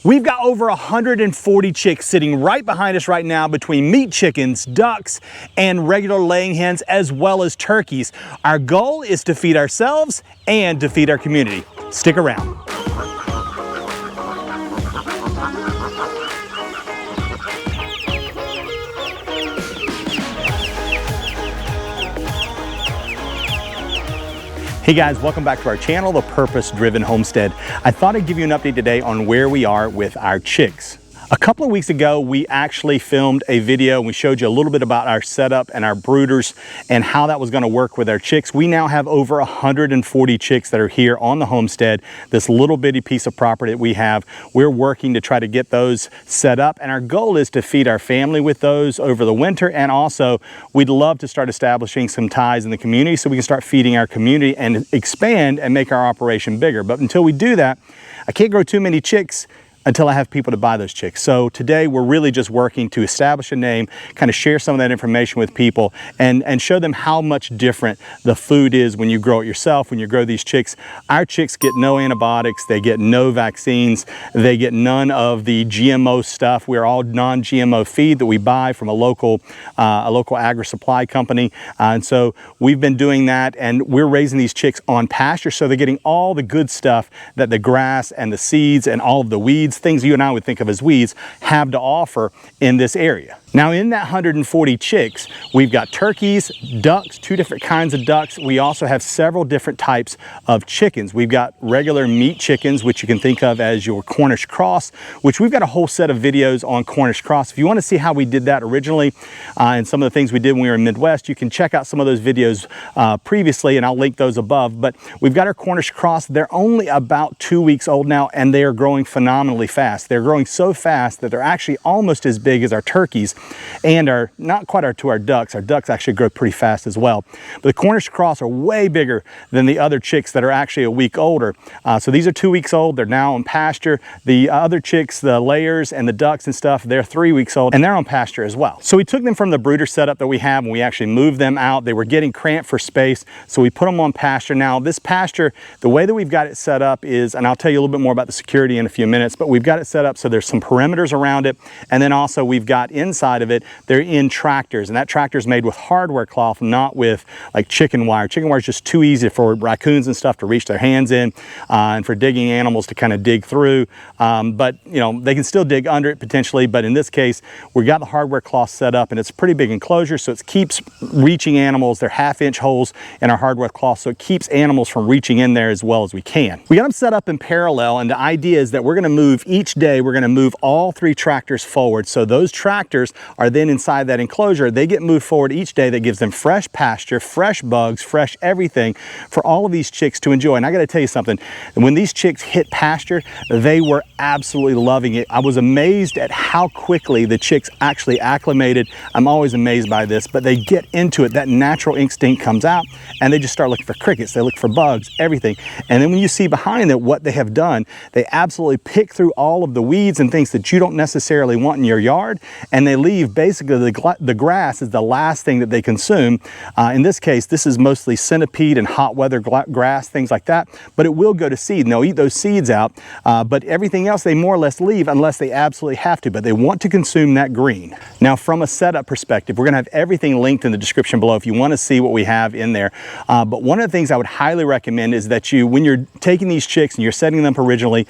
We've got over 140 chicks sitting right behind us right now between meat chickens, ducks, and regular laying hens, as well as turkeys. Our goal is to feed ourselves and to feed our community. Stick around. Hey guys, welcome back to our channel, The Purpose-Driven Homestead. I thought I'd give you an update today on where we are with our chicks. A couple of weeks ago, we actually filmed a video and we showed you a little bit about our setup and our brooders and how that was going to work with our chicks. We now have over 140 chicks that are here on the homestead, this little bitty piece of property that we have. We're working to try to get those set up, and our goal is to feed our family with those over the winter, and also we'd love to start establishing some ties in the community so we can start feeding our community and expand and make our operation bigger. But until we do that, I can't grow too many chicks until I have people to buy those chicks. So today we're really just working to establish a name, kind of share some of that information with people and show them how much different the food is when you grow it yourself, when you grow these chicks. Our chicks get no antibiotics, they get no vaccines, they get none of the GMO stuff. We're all non-GMO feed that we buy from a local agri-supply company. And so we've been doing that, and we're raising these chicks on pasture, so they're getting all the good stuff that the grass and the seeds and all of the weeds, things you and I would think of as weeds, have to offer in this area. Now in that 140 chicks, we've got turkeys, ducks, two different kinds of ducks. We also have several different types of chickens. We've got regular meat chickens, which you can think of as your Cornish cross, which we've got a whole set of videos on Cornish cross. If you want to see how we did that originally and some of the things we did when we were in Midwest, you can check out some of those videos previously, and I'll link those above. But we've got our Cornish cross. They're only about 2 weeks old now, and they are growing phenomenally fast. They're growing so fast that they're actually almost as big as our turkeys, and are not quite to our ducks. Our ducks actually grow pretty fast as well. But the Cornish cross are way bigger than the other chicks that are actually a week older. So these are 2 weeks old. They're now on pasture. The other chicks, the layers and the ducks and stuff, they're 3 weeks old, and they're on pasture as well. So we took them from the brooder setup that we have, and we actually moved them out. They were getting cramped for space, so we put them on pasture. Now this pasture, the way that we've got it set up is, and I'll tell you a little bit more about the security in a few minutes, but we've got it set up so there's some perimeters around it, and then also we've got inside of it, they're in tractors, and that tractor is made with hardware cloth, not with like chicken wire. Chicken wire is just too easy for raccoons and stuff to reach their hands in, and for digging animals to kind of dig through. But you know, they can still dig under it potentially, but in this case, we got the hardware cloth set up, and it's a pretty big enclosure, so it keeps reaching animals. They're 1/2-inch holes in our hardware cloth, so it keeps animals from reaching in there as well as we can. We got them set up in parallel, and the idea is that we're going to move each day, we're going to move all 3 tractors forward. So those tractors are then inside that enclosure. They get moved forward each day. That gives them fresh pasture, fresh bugs, fresh everything for all of these chicks to enjoy. And I got to tell you something, when these chicks hit pasture, they were absolutely loving it. I was amazed at how quickly the chicks actually acclimated. I'm always amazed by this, but they get into it. That natural instinct comes out, and they just start looking for crickets. They look for bugs, everything. And then when you see behind it what they have done, they absolutely pick through all of the weeds and things that you don't necessarily want in your yard, and they leave basically the grass is the last thing that they consume. In this case, this is mostly centipede and hot weather grass, things like that, but it will go to seed, and they'll eat those seeds out, but everything else they more or less leave unless they absolutely have to, but they want to consume that green. Now from a setup perspective, we're going to have everything linked in the description below if you want to see what we have in there. But one of the things I would highly recommend is that when you're taking these chicks and you're setting them up originally,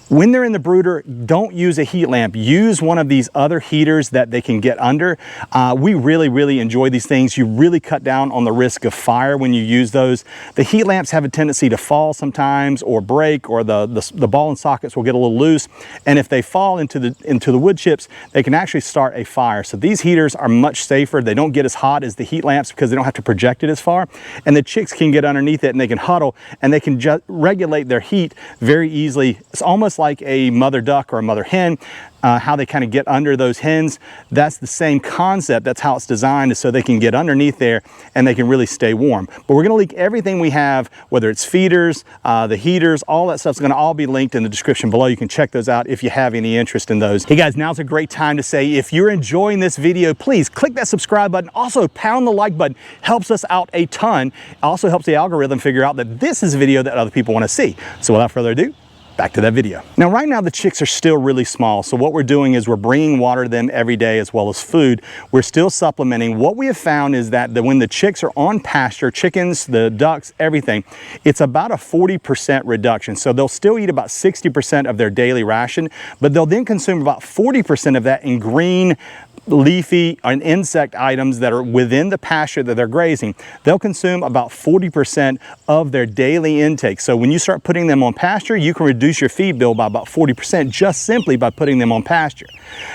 when they're in the brooder, don't use a heat lamp. Use one of these other heaters that they can get under. We really enjoy these things. You really cut down on the risk of fire when you use those. The heat lamps have a tendency to fall sometimes or break, or the ball and sockets will get a little loose, and if they fall into the wood chips, they can actually start a fire. So these heaters are much safer. They don't get as hot as the heat lamps because they don't have to project it as far, and the chicks can get underneath it and they can huddle, and they can just regulate their heat very easily. It's almost like a mother duck or a mother hen. How they kind of get under those hens, that's the same concept. That's how it's designed, is so they can get underneath there and they can really stay warm. But we're going to link everything we have, whether it's feeders, the heaters, all that stuff's going to all be linked in the description below. You can check those out if you have any interest in those. Hey guys, now's a great time to say, if you're enjoying this video, please click that subscribe button. Also pound the like button. Helps us out a ton. Also helps the algorithm figure out that this is a video that other people want to see. So without further ado, back to that video. Now right now the chicks are still really small, so what we're doing is we're bringing water to them every day as well as food. We're still supplementing. What we have found is that when the chicks are on pasture, chickens, the ducks, everything, it's about a 40% reduction. So they'll still eat about 60% of their daily ration, but they'll then consume about 40% of that in green, leafy and insect items that are within the pasture that they're grazing. They'll consume about 40% of their daily intake. So when you start putting them on pasture, you can reduce your feed bill by about 40% just simply by putting them on pasture.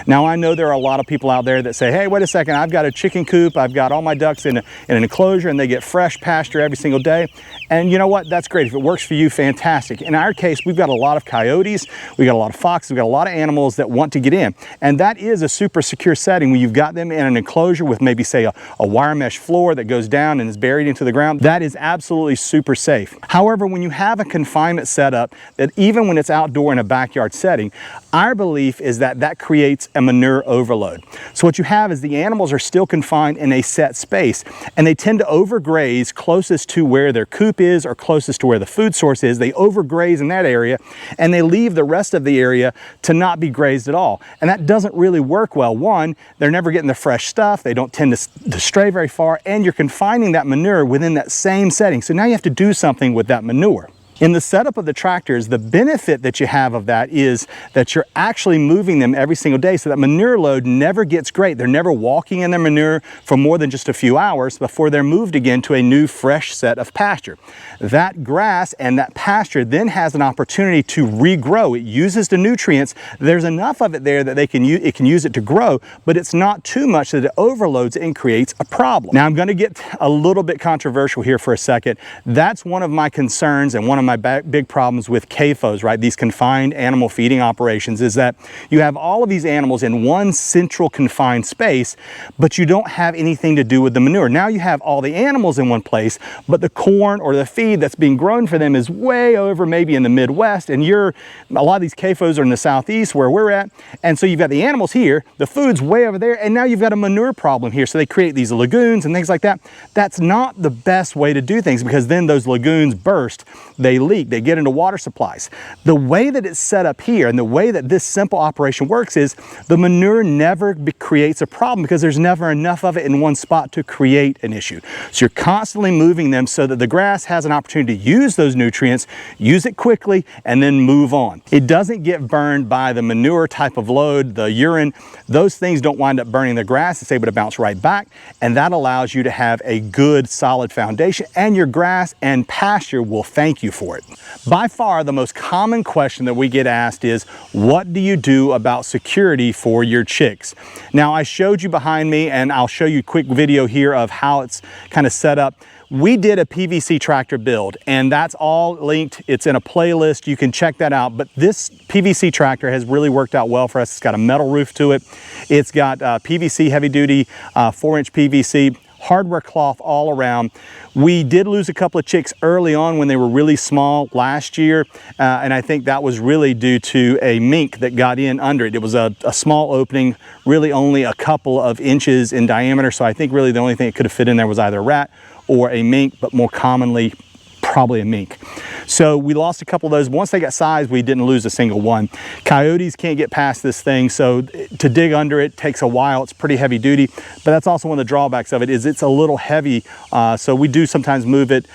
Now I know there are a lot of people out there that say, hey, wait a second, I've got a chicken coop, I've got all my ducks in an enclosure and they get fresh pasture every single day. And you know what, that's great. If it works for you, fantastic. In our case, we've got a lot of coyotes, we've got a lot of foxes, we've got a lot of animals that want to get in. And that is a super secure setting when you've got them in an enclosure with maybe say a wire mesh floor that goes down and is buried into the ground. That is absolutely super safe. However, when you have a confinement setup, that even when it's outdoor in a backyard setting, our belief is that that creates a manure overload. So what you have is the animals are still confined in a set space and they tend to overgraze closest to where their coop is or closest to where the food source is. They overgraze in that area and they leave the rest of the area to not be grazed at all. And that doesn't really work well. One, they're never getting the fresh stuff, they don't tend to stray very far, and you're confining that manure within that same setting. So now you have to do something with that manure. In the setup of the tractors, the benefit that you have of that is that you're actually moving them every single day, so that manure load never gets great. They're never walking in their manure for more than just a few hours before they're moved again to a new fresh set of pasture. That grass and that pasture then has an opportunity to regrow. It uses the nutrients. There's enough of it there that it can use it to grow, but it's not too much that it overloads and creates a problem. Now I'm going to get a little bit controversial here for a second. That's one of my concerns and one of my big problems with CAFOs, right? These confined animal feeding operations, is that you have all of these animals in one central confined space, but you don't have anything to do with the manure. Now you have all the animals in one place, but the corn or the feed that's being grown for them is way over maybe in the Midwest, and a lot of these CAFOs are in the Southeast where we're at, and so you've got the animals here, the food's way over there, and now you've got a manure problem here. So they create these lagoons and things like that. That's not the best way to do things, because then those lagoons burst, they leak, they get into water supplies. The way that it's set up here and the way that this simple operation works is the manure never creates a problem, because there's never enough of it in one spot to create an issue. So you're constantly moving them so that the grass has an opportunity to use those nutrients, use it quickly, and then move on. It doesn't get burned by the manure type of load, the urine. Those things don't wind up burning the grass. It's able to bounce right back, and that allows you to have a good solid foundation, and your grass and pasture will thank you for it. By far, the most common question that we get asked is, what do you do about security for your chicks? Now, I showed you behind me, and I'll show you a quick video here of how it's kind of set up. We did a PVC tractor build, and that's all linked. It's in a playlist. You can check that out. But this PVC tractor has really worked out well for us. It's got a metal roof to it. It's got PVC heavy duty, 4-inch PVC, hardware cloth all around. We did lose a couple of chicks early on when they were really small last year, and I think that was really due to a mink that got in under it. It was a small opening, really only a couple of inches in diameter, so I think really the only thing that could have fit in there was either a rat or a mink, but more commonly probably a mink. So we lost a couple of those. Once they got size, we didn't lose a single one. Coyotes can't get past this thing, so to dig under it takes a while. It's pretty heavy duty, but that's also one of the drawbacks of it, is it's a little heavy. So we do sometimes move it,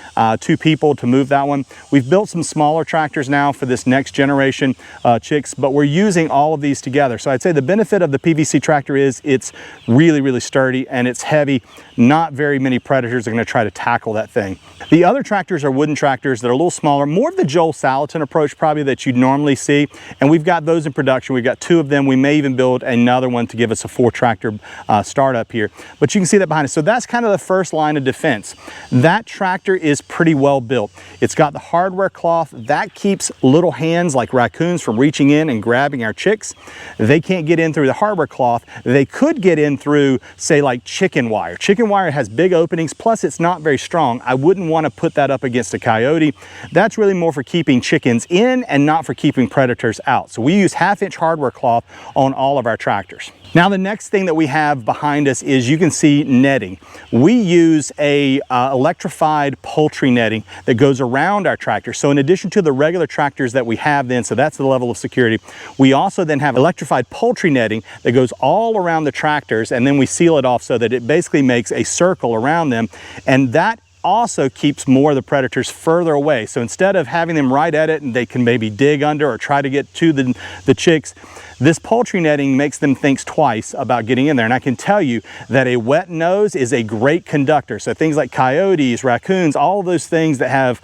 2 people to move that one. We've built some smaller tractors now for this next generation chicks, but we're using all of these together. So I'd say the benefit of the PVC tractor is it's really, really sturdy and it's heavy. Not very many predators are going to try to tackle that thing. The other tractors are wooden tractors that are a little smaller, more of the Joel Salatin approach probably that you'd normally see, and we've got those in production. We've got 2 of them. We may even build another one to give us a 4 tractor startup here, but you can see that behind us. So that's kind of the first line of defense. That tractor is pretty well built. It's got the hardware cloth that keeps little hands like raccoons from reaching in and grabbing our chicks. They can't get in through the hardware cloth. They could get in through, say, like chicken wire. Chicken wire has big openings, plus it's not very strong. I wouldn't want to put that up against a coyote. That's that's really more for keeping chickens in and not for keeping predators out. So we use 1/2-inch hardware cloth on all of our tractors. Now the next thing that we have behind us is, you can see, netting. We use a electrified poultry netting that goes around our tractor. So in addition to the regular tractors that we have then, so that's the level of security, we also then have electrified poultry netting that goes all around the tractors, and then we seal it off so that it basically makes a circle around them, and that also keeps more of the predators further away. So instead of having them right at it and they can maybe dig under or try to get to the chicks, this poultry netting makes them think twice about getting in there. And I can tell you that a wet nose is a great conductor. So things like coyotes, raccoons, all of those things that have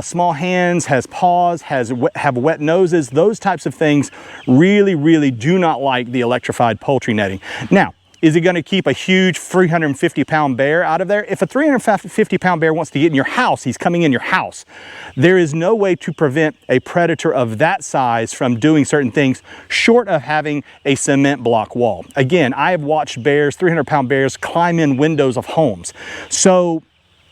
small hands, has paws, have wet noses, those types of things really, really do not like the electrified poultry netting. Now, is it going to keep a huge 350-pound bear out of there? If a 350-pound bear wants to get in your house, he's coming in your house. There is no way to prevent a predator of that size from doing certain things short of having a cement block wall. Again, I have watched bears, 300-pound bears, climb in windows of homes. So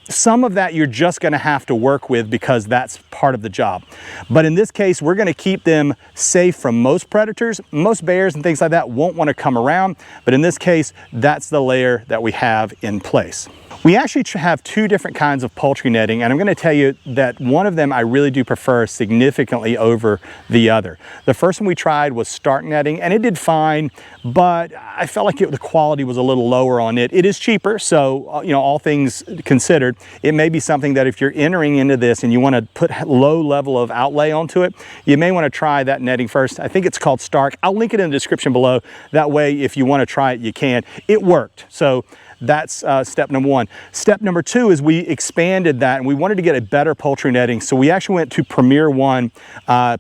some of that you're just going to have to work with because that's part of the job. But in this case, we're going to keep them safe from most predators. Most bears and things like that won't want to come around, but in this case, that's the layer that we have in place. We actually have two different kinds of poultry netting, and I'm going to tell you that one of them I really do prefer significantly over the other. The first one we tried was Stark netting, and it did fine, but I felt like the quality was a little lower on it. It is cheaper, so you know, all things considered, it may be something that if you're entering into this and you want to put low level of outlay onto it, you may want to try that netting first. I think it's called Stark. I'll link it in the description below. That way, if you want to try it, you can. It worked. So that's step number one. Step number two is we expanded that and we wanted to get a better poultry netting. So we actually went to Premier One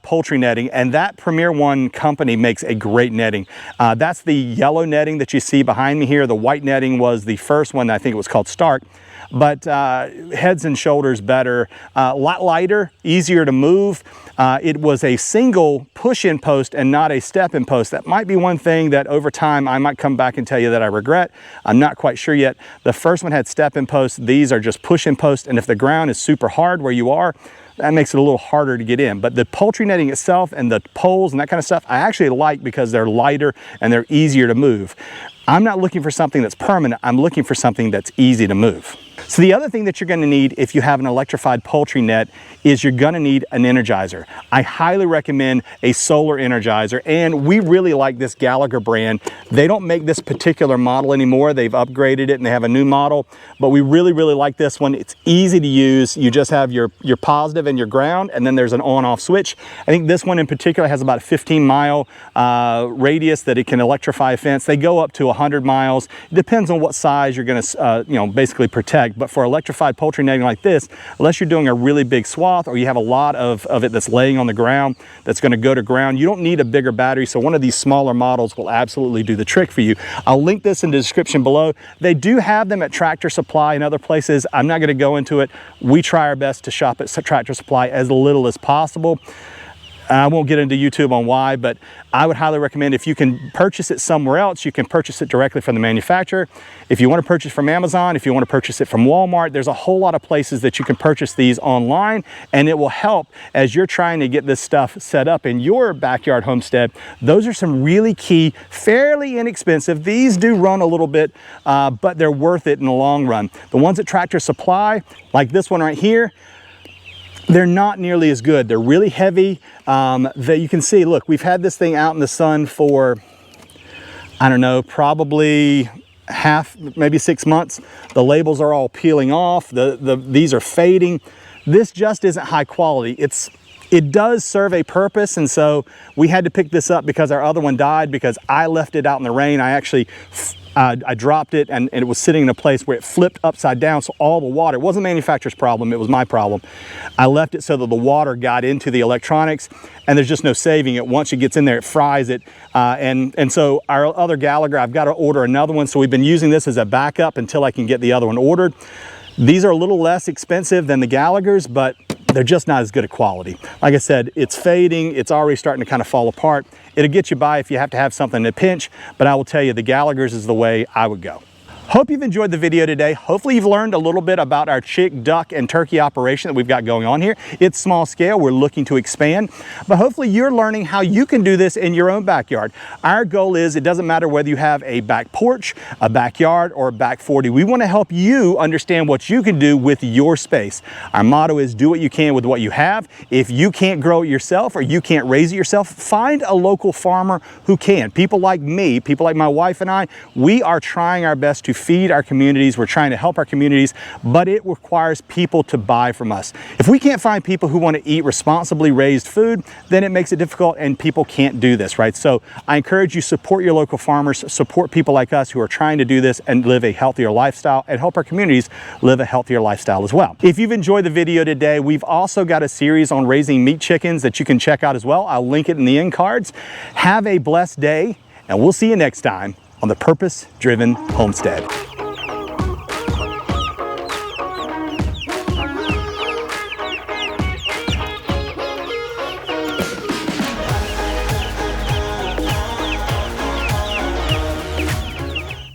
poultry netting, and that Premier One company makes a great netting. That's the yellow netting that you see behind me here. The white netting was the first one. I think it was called Stark. But heads and shoulders better, a lot lighter, easier to move. It was a single push-in post and not a step-in post. That might be one thing that over time I might come back and tell you that I regret. I'm not quite sure yet. The first one had step-in posts. These are just push-in posts, and if the ground is super hard where you are, that makes it a little harder to get in. But the poultry netting itself and the poles and that kind of stuff, I actually like because they're lighter and they're easier to move. I'm not looking for something that's permanent. I'm looking for something that's easy to move. So the other thing that you're going to need if you have an electrified poultry net is you're going to need an Energizer. I highly recommend a solar Energizer, and we really like this Gallagher brand. They don't make this particular model anymore. They've upgraded it and they have a new model, but we really, really like this one. It's easy to use. You just have your positive and your ground, and then there's an on-off switch. I think this one in particular has about a 15-mile radius that it can electrify a fence. They go up to 100 miles. It depends on what size you're going to basically protect. But for electrified poultry netting like this, unless you're doing a really big swath or you have a lot of it that's laying on the ground that's going to go to ground, you don't need a bigger battery. So one of these smaller models will absolutely do the trick for you. I'll link this in the description below. They do have them at Tractor Supply and other places. I'm not going to go into it. We try our best to shop at Tractor Supply as little as possible. I won't get into YouTube on why, but I would highly recommend if you can purchase it somewhere else, you can purchase it directly from the manufacturer. If you want to purchase from Amazon, if you want to purchase it from Walmart, there's a whole lot of places that you can purchase these online, and it will help as you're trying to get this stuff set up in your backyard homestead. Those are some really key, fairly inexpensive. These do run a little bit, but they're worth it in the long run. The ones at Tractor Supply, like this one right here, they're not nearly as good. They're really heavy. That you can see, look, we've had this thing out in the sun for, I don't know, probably maybe 6 months. The labels are all peeling off. These are fading. This just isn't high quality. It does serve a purpose, and so we had to pick this up because our other one died because I left it out in the rain. I dropped it and it was sitting in a place where it flipped upside down, so all the water, it wasn't the manufacturer's problem, it was my problem. I left it so that the water got into the electronics, and there's just no saving it. Once it gets in there, it fries it. And so our other Gallagher, I've got to order another one, so we've been using this as a backup until I can get the other one ordered. These are a little less expensive than the Gallaghers, but they're just not as good a quality. Like I said, it's fading, it's already starting to kind of fall apart. It'll get you by if you have to have something in a pinch, but I will tell you the Gallaghers is the way I would go. Hope you've enjoyed the video today. Hopefully you've learned a little bit about our chick, duck, and turkey operation that we've got going on here. It's small scale, we're looking to expand, but hopefully you're learning how you can do this in your own backyard. Our goal is, it doesn't matter whether you have a back porch, a backyard, or a back 40. We want to help you understand what you can do with your space. Our motto is do what you can with what you have. If you can't grow it yourself or you can't raise it yourself, find a local farmer who can. People like me, people like my wife and I, we are trying our best to feed our communities. We're trying to help our communities, but it requires people to buy from us. If we can't find people who want to eat responsibly raised food, then it makes it difficult and people can't do this, right? So I encourage you, support your local farmers, support people like us who are trying to do this and live a healthier lifestyle and help our communities live a healthier lifestyle as well. If you've enjoyed the video today, we've also got a series on raising meat chickens that you can check out as well. I'll link it in the end cards. Have a blessed day, and we'll see you next time on the Purpose Driven Homestead.